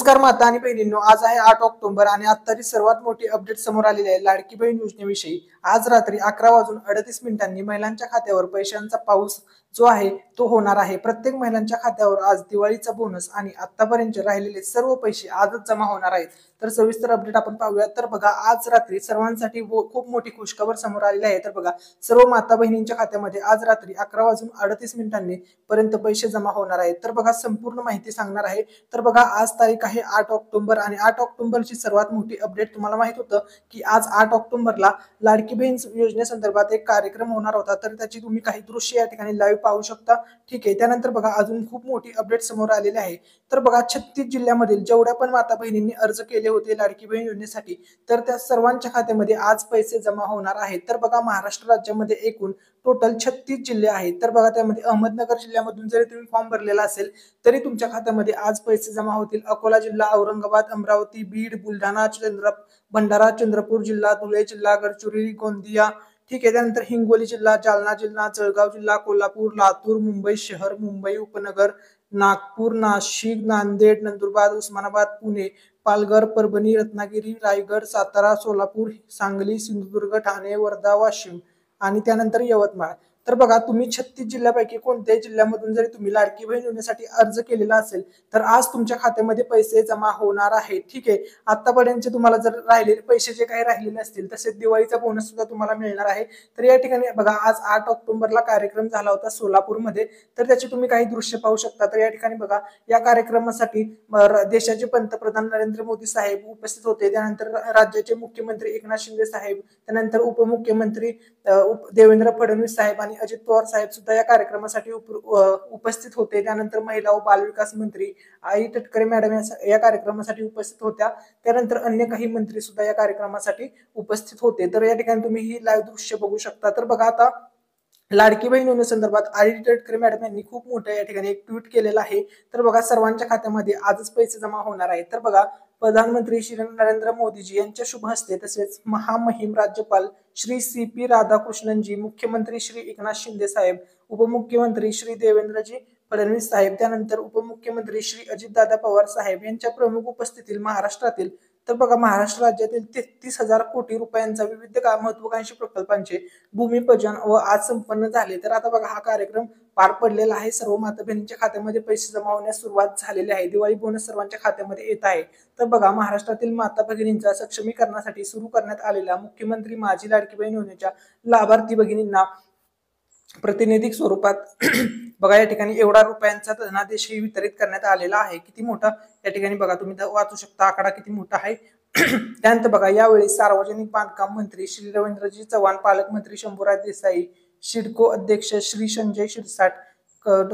नमस्कार माता आणि बहिणींनो, आज आहे 8 ऑक्टोबर आणि आत्ताची सर्वात मोठी अपडेट समोर आलेली आहे लाडकी बहीण योजनेविषयी। आज रात्री 11:38 महिलांच्या खात्यावर पैशांचा पाऊस जो आहे तो होणार आहे। प्रत्येक महिलांच्या खात्यावर आज दिवाळीचा बोनस आणि आतापर्यंत राहिलेले सर्व पैसे आजच जमा होणार आहेत। तर सविस्तर अपडेट आपण पाहूया। तर बघा, आज रात्री सर्वांसाठी खूप मोठी खुशखबर समोर आलेली आहे। तर बघा, सर्व माता बहिणींच्या खात्यामध्ये आज रात्री 11:38 पर्यंत पैसे जमा होणार आहेत। तर बघा, संपूर्ण माहिती सांगणार आहे। तर बघा, आज तारीख आहे 8 ऑक्टोबर आणि 8 ऑक्टोबरची सर्वात मोठी अपडेट। तुम्हाला माहित होतं की आज 8 ऑक्टोबरला लाडकी बहीण योजनेसंदर्भात एक कार्यक्रम होणार होता। तर त्याची तुम्ही काही दृश्य या ठिकाणी लाईव्ह पाहू शकता। ठीक आहे, त्यानंतर बघा, अजून खूप मोठी अपडेट समोर आलेली आहे। तर बघा, 36 जिल्ह्यामधील जेवढ्या पण माता बहिणींनी अर्ज केले होते लाडकी बहीण योजनेसाठी, तर त्या सर्वांच्या खात्यामध्ये आज पैसे जमा होणार आहेत। तर बघा, महाराष्ट्र राज्यामध्ये एकूण टोटल 36 जिल्हे आहेत। तर बघा, त्यामध्ये अहमदनगर जिल्ह्यामधून जरी तुम्ही फॉर्म भरलेला असेल तरी तुमच्या खात्यामध्ये आज पैसे जमा होतील। अकोला जिल्हा, औरंगाबाद, अमरावती, बीड, बुलढाणा, भंडारा, चंद्रपूर जिल्हा, धुळे जिल्हा, गडचिरोली, गोंदिया, ठीक आहे, त्यानंतर हिंगोली जिल्हा, जालना जिल्हा, जळगाव जिल्हा, कोल्हापूर, लातूर, मुंबई शहर, मुंबई उपनगर, नागपूर, नाशिक, नांदेड, नंदुरबार, उस्मानाबाद, पुणे, पालघर, परभणी, रत्नागिरी, रायगड, सातारा, सोलापूर, सांगली, सिंधुदुर्ग, ठाणे, वर्धा, वाशिम आणि त्यानंतर यवतमाळ। तर बघा, तुम्ही 36 जिल्ह्यापैकी कोणत्याही जिल्ह्यामधून जरी तुम्ही लाडकी बहीण योजनेसाठी अर्ज केलेला असेल तर आज तुमच्या खात्यामध्ये पैसे जमा होणार आहेत। ठीक आहे, आतापर्यंत तुम्हाला जर राहिलेले पैसे जे काही राहिलेले असतील तसेच दिवाळीचा बोनस सुद्धा तुम्हाला मिळणार आहे। तर या ठिकाणी बघा, आज 8 ऑक्टोबरला कार्यक्रम झाला होता सोलापूरमध्ये, तर त्याचे तुम्ही काही दृश्य पाहू शकता। तर या ठिकाणी बघा, या कार्यक्रमासाठी देशाचे पंतप्रधान नरेंद्र मोदी साहेब उपस्थित होते, त्यानंतर राज्याचे मुख्यमंत्री एकनाथ शिंदे साहेब, त्यानंतर उपमुख्यमंत्री देवेंद्र फडणवीस साहेब आणि अजित पवार साहेब सुद्धा या कार्यक्रमासाठी उपस्थित होते। त्यानंतर महिला व बालविकास मंत्री आई तटकरे मॅडम या कार्यक्रमासाठी उपस्थित होत्या। त्यानंतर अन्य काही मंत्री सुद्धा या कार्यक्रमासाठी उपस्थित होते। तर या ठिकाणी तुम्ही ही लाईव्ह दृश्य बघू शकता। तर बघा, आता लाडकी बहीण योजनेसंदर्भात आई तटकरे मॅडम यांनी खूप मोठं या ठिकाणी एक ट्विट केलेलं आहे। तर बघा, सर्वांच्या खात्यामध्ये आजच पैसे जमा होणार आहेत। तर बघा, प्रधानमंत्री श्री नरेंद्र मोदीजी यांच्या शुभ हस्ते तसेच महामहिम राज्यपाल श्री CP राधाकृष्णनजी, मुख्यमंत्री श्री एकनाथ शिंदे साहेब, उपमुख्यमंत्री श्री देवेंद्रजी फडणवीस साहेब, त्यानंतर उपमुख्यमंत्री श्री अजितदादा पवार साहेब यांच्या प्रमुख उपस्थितीत महाराष्ट्रातील, तर बघा, महाराष्ट्र राज्यातील 33,000 कोटी रुपयांचा विविध महत्वाकांक्षी प्रकल्पांचे भूमिपूजन व आज संपन्न झाले। तर आता बघा, हा कार्यक्रम पार पडलेला आहे। सर्व माता बहिणींच्या खात्यामध्ये पैसे जमा होण्यास सुरुवात झालेली आहे। दिवाळी बोनस सर्वांच्या खात्यामध्ये येत आहे। तर बघा, महाराष्ट्रातील माता भगिनींच्या सक्षमीकरणासाठी सुरू करण्यात आलेल्या मुख्यमंत्री माझी लाडकी बहीण योजनेच्या लाभार्थी भगिनींना प्रतिनिधिक स्वरूपात बघा, या ठिकाणी एवढा रुपयांचा धनादेशही वितरित करण्यात आलेला आहे। किती मोठा या ठिकाणी बघा, तुम्ही वाचू शकता आकडा किती मोठा आहे। त्यानंतर बघा, यावेळी सार्वजनिक बांधकाम मंत्री श्री रवींद्रजी चव्हाण, पालकमंत्री शंभूराज देसाई, सिडको अध्यक्ष श्री संजय शिरसाट,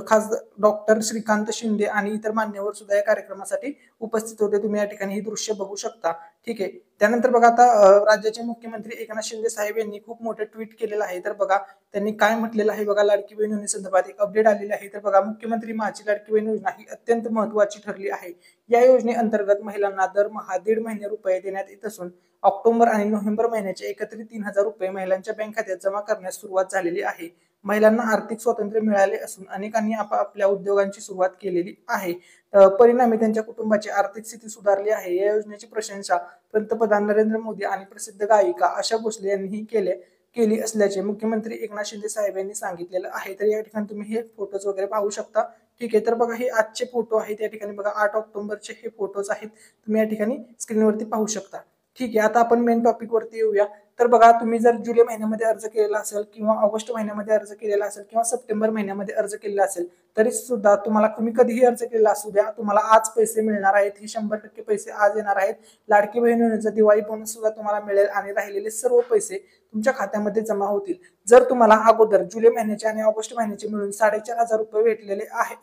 खासदार डॉक्टर श्रीकांत शिंदे आणि इतर मान्यवर सुद्धा या कार्यक्रमासाठी उपस्थित होते। तुम्ही या ठिकाणी ही दृश्य बघू शकता। ठीक आहे, त्यानंतर बघा, आता राज्याचे मुख्यमंत्री एकनाथ शिंदे साहेब यांनी खूप मोठे ट्विट केलेलं आहे। तर बघा, त्यांनी काय म्हटलेलं आहे बघा, लाडकी बहीण योजनेसंदर्भात एक अपडेट आलेली आहे। तर बघा, मुख्यमंत्री माझी लाडकी बहीण योजना ही अत्यंत महत्त्वाची ठरली आहे। या योजनेअंतर्गत महिलांना दरमहा 1.5 महिने रुपये देण्यात येत असून ऑक्टोबर आणि नोव्हेंबर महिन्याचे एकत्रित 3,000 रुपये महिलांच्या बँक खात्यात जमा करण्यास सुरुवात झालेली आहे। महिलांना आर्थिक स्वातंत्र्य मिळाले असून अनेकांनी आपापल्या उद्योगांची सुरुवात केलेली आहे। परिणामी त्यांच्या कुटुंबाची आर्थिक स्थिती सुधारली आहे। या योजनेची प्रशंसा पंतप्रधान नरेंद्र मोदी आणि प्रसिद्ध गायिका आशा भोसले यांनी केली असल्याचे मुख्यमंत्री एकनाथ शिंदे साहेब यांनी सांगितलेलं आहे। तर या ठिकाणी तुम्ही हे फोटोज वगैरे पाहू शकता। ठीक आहे, तर बघा, हे आजचे फोटो आहेत। या ठिकाणी बघा, 8 ऑक्टोबरचे हे फोटोज आहेत, तुम्ही या ठिकाणी स्क्रीनवरती पाहू शकता। ठीक आहे, आता आपण मेन टॉपिक वरती येऊया। तर बघा, तुम्ही जर जुलै महिन्यामध्ये अर्ज केलेला असेल किंवा ऑगस्ट महिन्यामध्ये अर्ज केलेला असेल किंवा सप्टेंबर महिन्यामध्ये अर्ज केलेला असेल तरी सुद्धा तुम्ही कधीही अर्ज केलेला असू द्या, तुम्हाला आज पैसे मिळणार आहेत। हे 100% पैसे आज येणार आहेत। लाडकी बहीण योजनेचा दिवाळी बोनस सुद्धा तुम्हाला मिळेल आणि राहिलेले सर्व पैसे तुमच्या खात्यामध्ये जमा होतील। जर तुम्हाला अगोदर जुलै महिन्याचे आणि ऑगस्ट महिन्याचे मिळून 4,500 रुपये भेटलेले आहे,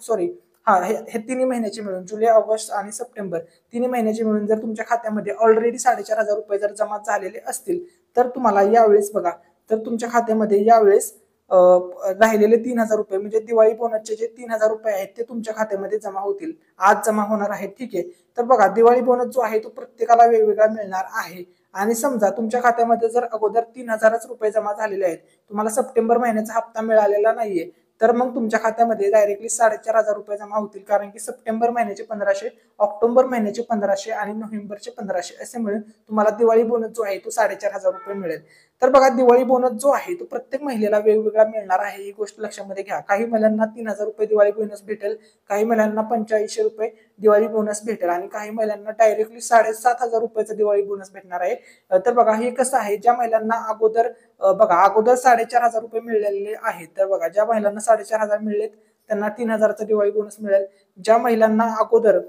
हे 3 महिन्याचे मिळून जुलै, ऑगस्ट आणि सप्टेंबर 3 महिन्याचे मिळून जर तुमच्या खात्यामध्ये ऑलरेडी 4,500 रुपये जर जमा झालेले असतील तर तुम्हाला यावेळेस बघा, तर तुमच्या खात्यामध्ये यावेळेस राहिलेले 3,000 रुपये म्हणजे दिवाळी बोनसचे जे 3,000 रुपये आहेत ते तुमच्या खात्यामध्ये जमा होतील, आज जमा होणार आहेत। ठीक आहे, तर बघा, दिवाळी बोनस जो आहे तो प्रत्येकाला वेगवेगळा मिळणार आहे। आणि समजा तुमच्या खात्यामध्ये जर अगोदर 3,000 रुपये जमा झालेले आहेत, तुम्हाला सप्टेंबर महिन्याचा हप्ता मिळालेला नाहीये, तर मग तुमच्या खात्यामध्ये डायरेक्टली 4,500 रुपये जमा होतील, कारण की सप्टेंबर महिन्याचे 1500, ऑक्टोबर महिन्याचे 1500 आणि नोव्हेंबरचे 1500 असे मिळून तुम्हाला दिवाळी बोनस जो आहे तो 4,500 रुपये मिळेल. तर बघा, दिवाळी बोनस जो आहे तो प्रत्येक महिलेला वेगवेगळा मिळणार आहे, ही गोष्ट लक्षामध्ये घ्या. काही महिलांना 3,000 रुपये दिवाळी बोनस भेटेल, काही महिलांना 4500 रुपये दिवाळी बोनस भेटेल आणि काही महिलांना डायरेक्टली 7,500 रुपयाचा दिवाळी बोनस भेटणार आहे. तर बघा, हे कसं आहे, ज्या महिलांना अगोदर 4,500 रुपये मिळालेले आहेत, तर बघा, ज्या महिलांना 4,500 मिळलेत त्यांना 3,000चा दिवाळी बोनस मिळेल. ज्या महिलांना अगोदर,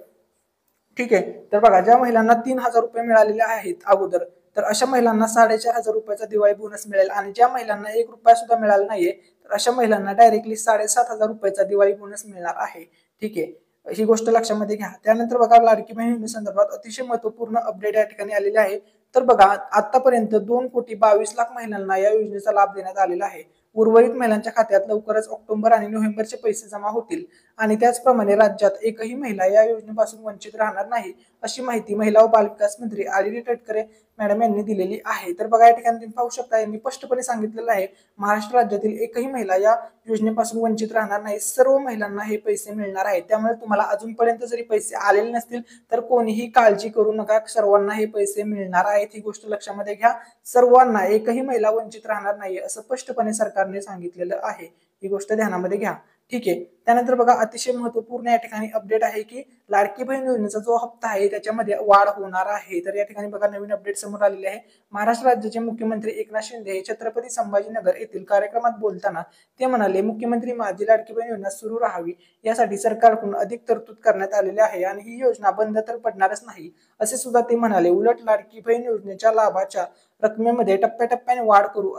ठीक आहे, तर बघा, ज्या महिलांना 3,000 रुपये मिळालेले आहेत अगोदर, तर अशा महिलांना 4,500 रुपयाचा दिवाळी बोनस मिळेल. आणि ज्या महिलांना 1 रुपया सुद्धा मिळाला नाहीये, तर अशा महिलांना डायरेक्टली 7,500 रुपयाचा दिवाळी बोनस मिळणार आहे. ठीक आहे, ही गोष्ट लक्षामध्ये घ्या. त्यानंतर बघा, लाडकी बहीण योजनेसंदर्भात अतिशय महत्वपूर्ण अपडेट या ठिकाणी आलेले आहे. तर बघा, आतापर्यंत 2,22,00,000 महिलांना या योजनेचा लाभ देण्यात आलेला आहे. उर्वरित महिलांच्या खात्यात लवकरच ऑक्टोबर आणि नोव्हेंबरचे पैसे जमा होतील. आणि त्याचप्रमाणे राज्यात एकही महिला या योजनेपासून वंचित राहणार नाही, अशी माहिती महिला व बालविकास मंत्री आदिती तटकरे मॅडम यांनी दिलेली आहे. तर बघा, या ठिकाणी तुम्ही पाहू शकता, यांनी स्पष्टपणे सांगितलेलं आहे, महाराष्ट्र राज्यातील एकही महिला या योजनेपासून वंचित राहणार नाही, सर्व महिलांना हे पैसे मिळणार आहेत. त्यामुळे तुम्हाला अजूनपर्यंत जरी पैसे आलेले नसतील तर कोणीही काळजी करू नका, सर्वांना हे पैसे मिळणार आहेत, ही गोष्ट लक्षामध्ये घ्या. सर्वांना, एकही महिला वंचित राहणार नाही असं स्पष्टपणे सरकारने सांगितलेलं आहे, ही गोष्ट ध्यानामध्ये घ्या. ठीक आहे, त्यानंतर बघा, अतिशय महत्वपूर्ण या ठिकाणी अपडेट आहे की लाडकी बहीण योजनेचा जो हप्ता आहे त्याच्यामध्ये वाढ होणार आहे. तर या ठिकाणी बघा, नवीन अपडेट समोर आलेले आहे. महाराष्ट्र राज्याचे मुख्यमंत्री एकनाथ शिंदे हे छत्रपती संभाजीनगर येथील कार्यक्रमात बोलताना ते म्हणाले, मुख्यमंत्री माझी लाडकी बहीण योजना सुरू राहावी यासाठी सरकारकडून अधिक तरतूद करण्यात आलेली आहे आणि ही योजना बंद तर पडणारच नाही, असे सुद्धा ते म्हणाले. उलट लाडकी बहीण योजनेच्या लाभाच्या रकमेमध्ये टप्प्याटप्प्याने वाढ करू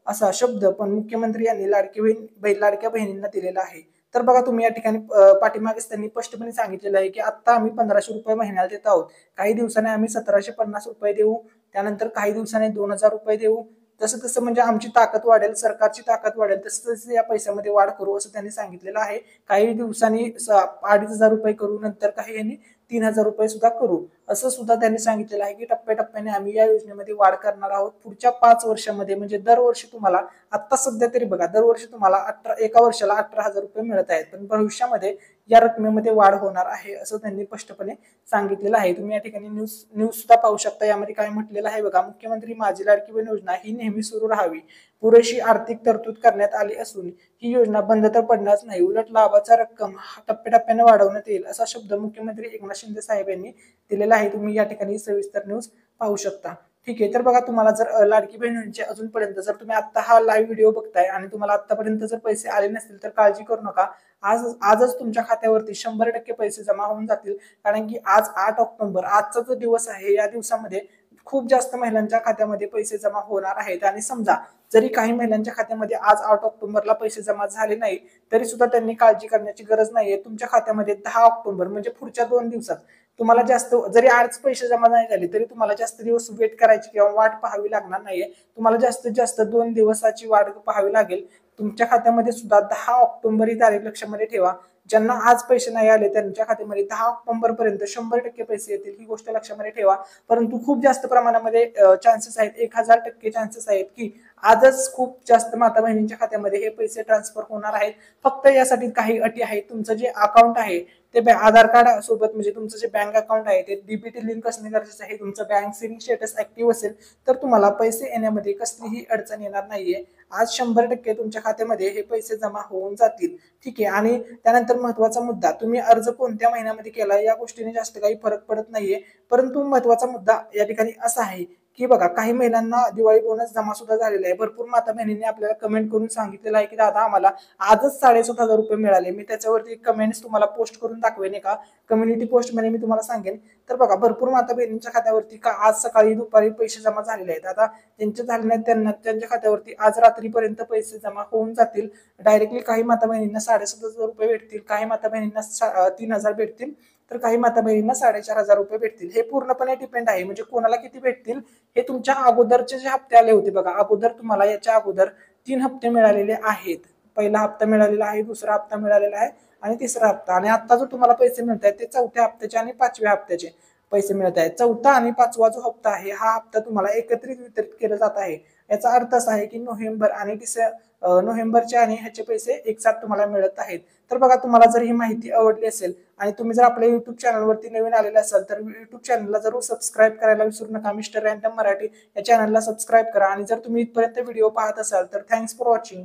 असा शब्द पण मुख्यमंत्री यांनी लाडक्या बहिणींना दिलेला आहे. तर बघा, तुम्ही या ठिकाणी पाठीमागेच त्यांनी स्पष्टपणे सांगितलेलं आहे की आता आम्ही 1,500 रुपये महिन्याला देत आहोत, काही दिवसांनी आम्ही 1,750 रुपये देऊ, त्यानंतर काही दिवसांनी 2,000 रुपये देऊ, जसं तसं म्हणजे आमची ताकद वाढेल, सरकारची ताकद वाढेल, तसं तसं या पैशामध्ये वाढ करू असं त्यांनी सांगितलेलं आहे. काही दिवसांनी 2,500 रुपये करू, नंतर काही यांनी 3,000 रुपये सुद्धा करू, असं सुद्धा त्यांनी सांगितलेलं आहे की टप्प्याटप्प्याने आम्ही या योजनेमध्ये वाढ करणार आहोत. पुढच्या 5 वर्षामध्ये, म्हणजे दरवर्षी तुम्हाला, आता सध्या तरी बघा, दरवर्षी तुम्हाला एका वर्षाला 18,000 रुपये मिळत आहेत, पण भविष्यामध्ये या रकमेमध्ये वाढ होणार आहे असं त्यांनी स्पष्टपणे सांगितलेलं आहे. तुम्ही या ठिकाणी न्यूज सुद्धा पाहू शकता. यामध्ये काय म्हटलेलं आहे बघा, मुख्यमंत्री माझी लाडकी बहीण योजना ही नेहमी सुरू राहावी, पुरेशी आर्थिक तरतूद करण्यात आली असून ही योजना बंद तर पडणार नाही, उलट लाभाचा रक्कम टप्प्याटप्प्याने वाढवण्यात येईल, असा शब्द मुख्यमंत्री एकनाथ शिंदे साहेब यांनी दिलेला आहे. तुम्ही या ठिकाणी सविस्तर न्यूज पाहू शकता. ठीक आहे, तर बघा, तुम्हाला जर लाडकी बहीण योजनेचे अजूनपर्यंत, जर तुम्ही आता हा लाईव्ह व्हिडिओ बघताय आणि तुम्हाला आतापर्यंत जर पैसे आले नसतील तर काळजी करू नका. आजच तुमच्या खात्यावरती 100% पैसे जमा होऊन जातील, कारण की आज 8 ऑक्टोबर, आजचा जो दिवस आहे, या दिवसामध्ये खूप जास्त महिलांच्या खात्यामध्ये पैसे जमा होणार आहेत. आणि समजा जरी काही महिलांच्या खात्यामध्ये आज 8 ऑक्टोबरला पैसे जमा झाले नाही, तरी सुद्धा त्यांनी काळजी करण्याची गरज नाहीये. तुमच्या खात्यामध्ये 10 ऑक्टोबर म्हणजे पुढच्या 2 दिवसात तुम्हाला जास्त, जरी आज पैसे जमा नाही झाले तरी तुम्हाला जास्त दिवस वेट करायची किंवा वाट पाहावी लागणार नाहीये. तुम्हाला जास्तीत जास्त 2 दिवसाची वाट पाहावी लागेल. तुमच्या खात्यामध्ये सुद्धा 10 ऑक्टोबर ही तारीख लक्षामध्ये ठेवा. ज्यांना आज पैसे नाही आले त्यांच्या खात्यामध्ये 10 ऑक्टोबर पर्यंत 100% पैसे येतील, ही गोष्ट लक्षामध्ये ठेवा. परंतु खूप जास्त प्रमाणामध्ये चान्सेस आहेत, 1000% चान्सेस आहेत की आजच खूप जास्त माता बहिणींच्या खात्यामध्ये हे पैसे ट्रान्सफर होणार आहेत. फक्त यासाठी काही अटी आहेत. तुमचं जे अकाउंट आहे ते आधार कार्ड सोबत, म्हणजे तुमचं जे बँक अकाउंट आहे ते डीबीटी लिंक असणे गरजेचं आहे. तुमचं बँक सेविंग स्टेटस ऍक्टिव्ह असेल तर तुम्हाला पैसे येण्यामध्ये कसलीही अडचण येणार नाहीये. आज 100% तुमच्या खात्यामध्ये हे पैसे जमा होऊन जातील. ठीक आहे, आणि त्यानंतर महत्वाचा मुद्दा, तुम्ही अर्ज कोणत्या महिन्यामध्ये केला या गोष्टीने जास्त काही फरक पडत नाहीये. परंतु महत्वाचा मुद्दा या ठिकाणी असा आहे की बघा, काही महिलांना दिवाळी बोनस जमा सुद्धा झालेला आहे. भरपूर माता बहिणींनी आपल्याला कमेंट करून सांगितलेलं आहे की दादा आम्हाला आजच 7,500 रुपये मिळाले. मी त्याच्यावरती कमेंट्स तुम्हाला पोस्ट करून दाखवेन, का कम्युनिटी पोस्ट मध्ये मी तुम्हाला सांगेन. तर बघा, भरपूर माता बहिणींच्या खात्यावरती आज सकाळी दुपारी पैसे जमा झालेले आहेत. आता ज्यांचे झाले नाहीत त्यांच्या खात्यावरती आज रात्रीपर्यंत पैसे जमा होऊन जातील. डायरेक्टली काही माता बहिणींना 7,500 रुपये भेटतील, काही माता बहिणींना 3,000 भेटतील, तर काही माता बहिणींना 4,500 रुपये भेटतील. हे पूर्णपणे डिपेंड आहे, म्हणजे कोणाला किती भेटतील हे तुमच्या अगोदरचे जे हप्ते आले होते बघा, अगोदर तुम्हाला याच्या अगोदर 3 हप्ते मिळालेले आहेत. पहिला हप्ता मिळालेला आहे, दुसरा हप्ता मिळालेला आहे आणि तिसरा हप्ता. आणि आता जो तुम्हाला पैसे मिळत आहेत ते 4थ्या हप्त्याचे आणि 5व्या हप्त्याचे पैसे मिळत आहेत. 4था आणि 5वा जो हप्ता आहे हा हप्ता तुम्हाला एकत्रित वितरित केला जात आहे. याचा अर्थ असा आहे की नोव्हेंबरचे आणि ह्याचे पैसे एकसाथ तुम्हाला मिळत आहेत. तर बघा, तुम्हाला जर ही माहिती आवडली असेल आणि तुम्ही जर आपल्या युट्यूब चॅनलवरती नवीन आलेले असाल तर युट्यूब चॅनलला जरूर सबस्क्राईब करायला विसरू नका. मिस्टर रँडम मराठी या चॅनलला सबस्क्राईब करा आणि जर तुम्ही इथपर्यंत व्हिडिओ पाहत असाल तर थँक्स फॉर वॉचिंग.